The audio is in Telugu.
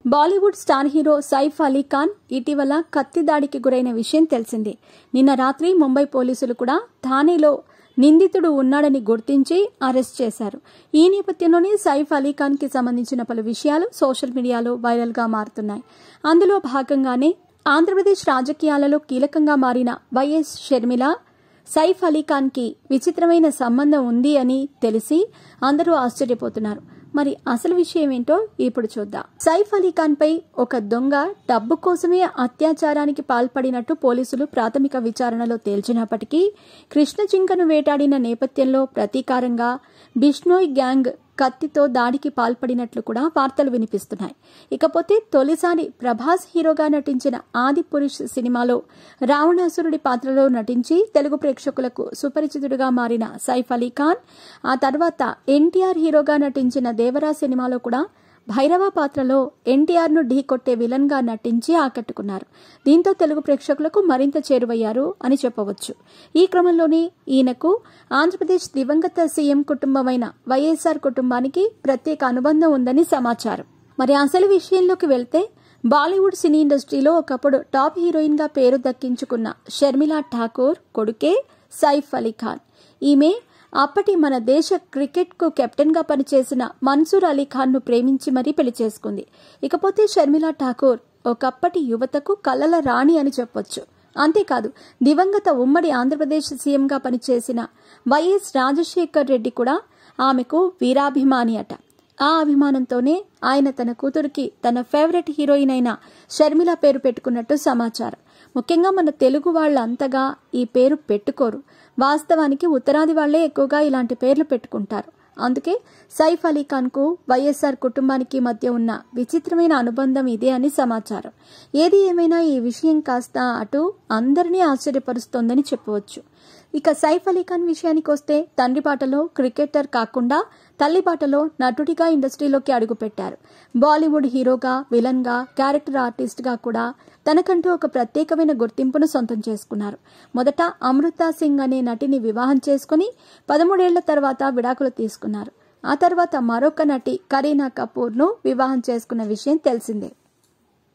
బాలీవుడ్ స్టార్ హీరో సైఫ్ అలీ ఖాన్ ఇటీవల కత్తి దాడికి గురైన విషయం తెలిసిందే. నిన్న రాత్రి ముంబై పోలీసులు కూడా థానేలో నిందితుడు ఉన్నాడని గుర్తించి అరెస్ట్ చేశారు. ఈ నేపథ్యంలోనే సైఫ్ అలీ ఖాన్ కి సంబంధించిన పలు విషయాలు సోషల్ మీడియాలో వైరల్ గా మారుతున్నాయి. అందులో భాగంగానే ఆంధ్రప్రదేశ్ రాజకీయాలలో కీలకంగా మారిన వైఎస్ షర్మిల సైఫ్ అలీ ఖాన్ కి విచిత్రమైన సంబంధం ఉంది అని తెలిసి అందరూ ఆశ్చర్యపోతున్నారు. మరి అసలు విషయం ఏంటో ఇప్పుడు చూద్దాం. సైఫ్ అలీ ఖాన్ పై ఒక దొంగ డబ్బు కోసమే అత్యాచారానికి పాల్పడినట్టు పోలీసులు ప్రాథమిక విచారణలో తేల్చినప్పటికీ కృష్ణ జింకను వేటాడిన నేపథ్యంలో ప్రతీకారంగా బిష్నోయ్ గ్యాంగ్ కత్తితో దాడికి పాల్పడినట్లు కూడా వార్తలు వినిపిస్తున్నాయి. ఇకపోతే తొలిసారి ప్రభాస్ హీరోగా నటించిన ఆదిపురుష్ సినిమాలో రావణాసురుడి పాత్రలో నటించి తెలుగు ప్రేక్షకులకు సుపరిచితుడిగా మారిన సైఫ్ అలీ ఖాన్ ఆ తర్వాత ఎన్టీఆర్ హీరోగా నటించిన దేవరా సినిమాలో కూడా భైరవ పాత్రలో ఎన్టీఆర్ ను ఢీకొట్టే విలన్ గా నటించి ఆకట్టుకున్నారు. దీంతో తెలుగు ప్రేక్షకులకు మరింత చేరువయ్యారు అని చెప్పవచ్చు. ఈ క్రమంలోనే ఈయనకు ఆంధ్రప్రదేశ్ దివంగత సీఎం కుటుంబమైన వైఎస్ఆర్ కుటుంబానికి ప్రత్యేక అనుబంధం ఉందని సమాచారం. మరి అసలు విషయంలోకి వెళ్తే బాలీవుడ్ సినీ ఇండస్ట్రీలో ఒకప్పుడు టాప్ హీరోయిన్ గా పేరు దక్కించుకున్న షర్మిలా ఠాకూర్ కొడుకే సైఫ్ అలీ ఖాన్. ఈమె అప్పటి మన దేశ క్రికెట్ కు కెప్టెన్ గా పనిచేసిన మన్సూర్ అలీ ఖాన్ ను ప్రేమించి మరీ పెళ్లి చేసుకుంది. ఇకపోతే షర్మిలా ఠాకూర్ ఒకప్పటి యువతకు కలల రాణి అని చెప్పొచ్చు. అంతేకాదు దివంగత ఉమ్మడి ఆంధ్రప్రదేశ్ సీఎంగా పనిచేసిన వైఎస్ రాజశేఖర్ రెడ్డి కూడా ఆమెకు వీరాభిమాని అట. ఆ అభిమానంతోనే ఆయన తన కూతురికి తన ఫేవరెట్ హీరోయిన్ అయిన షర్మిల పేరు పెట్టుకున్నట్టు సమాచారం. ముఖ్యంగా మన తెలుగు వాళ్ళంతగా ఈ పేరు పెట్టుకోరు. వాస్తవానికి ఉత్తరాది వాళ్లే ఎక్కువగా ఇలాంటి పేర్లు పెట్టుకుంటారు. అందుకే సైఫ్ అలీ ఖాన్ కు వైఎస్ఆర్ కుటుంబానికి మధ్య ఉన్న విచిత్రమైన అనుబంధం ఇదే అని సమాచారం. ఏది ఏమైనా ఈ విషయం కాస్త అటు అందరినీ ఆశ్చర్యపరుస్తోందని చెప్పవచ్చు. ఇక సైఫ్ అలీ ఖాన్ విషయానికి వస్తే తండ్రి బాటలో క్రికెటర్ కాకుండా తల్లి బాటలో నటుడిగా ఇండస్ట్రీలోకి అడుగుపెట్టారు. బాలీవుడ్ హీరోగా, విలన్ గా, క్యారెక్టర్ ఆర్టిస్ట్ గా కూడా తనకంటూ ఒక ప్రత్యేకమైన గుర్తింపును సొంతం చేసుకున్నారు. మొదట అమృతా సింగ్ అనే నటిని వివాహం చేసుకుని 13 ఏళ్ల తర్వాత విడాకులు తీసుకున్నారు. ఆ తర్వాత మరొక నటి కరీనా కపూర్ ను వివాహం చేసుకున్న విషయం తెలిసిందే.